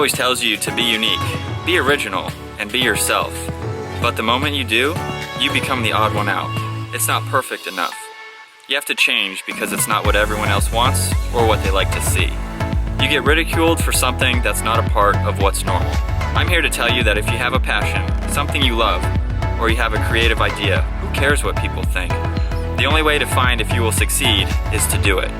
always tells you to be unique, be original, and be yourself. But the moment you do, you become the odd one out. It's not perfect enough. You have to change because it's not what everyone else wants or what they like to see. You get ridiculed for something that's not a part of what's normal. I'm here to tell you that if you have a passion, something you love, or you have a creative idea, who cares what people think? The only way to find if you will succeed is to do it.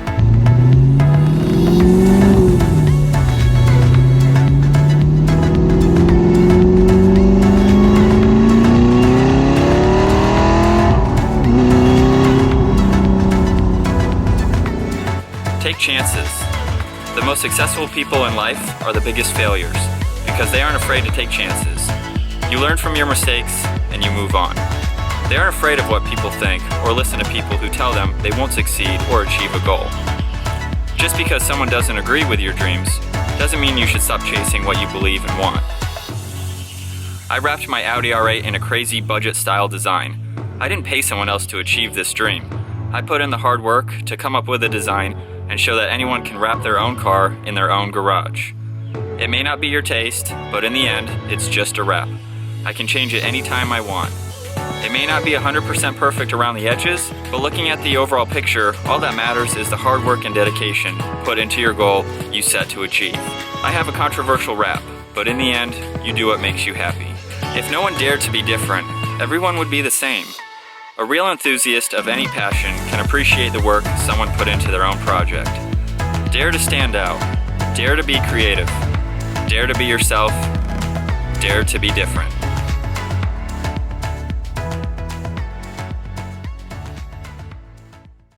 Take chances. The most successful people in life are the biggest failures because they aren't afraid to take chances. You learn from your mistakes and you move on. They aren't afraid of what people think or listen to people who tell them they won't succeed or achieve a goal. Just because someone doesn't agree with your dreams doesn't mean you should stop chasing what you believe and want. I wrapped my Audi R8 in a crazy budget-style design. I didn't pay someone else to achieve this dream. I put in the hard work to come up with a design and show that anyone can wrap their own car in their own garage. It may not be your taste, but in the end, it's just a wrap. I can change it anytime I want. It may not be 100% perfect around the edges, but looking at the overall picture, all that matters is the hard work and dedication put into your goal you set to achieve. I have a controversial wrap, but in the end, you do what makes you happy. If no one dared to be different, everyone would be the same. A real enthusiast of any passion can appreciate the work someone put into their own project. Dare to stand out. Dare to be creative. Dare to be yourself. Dare to be different.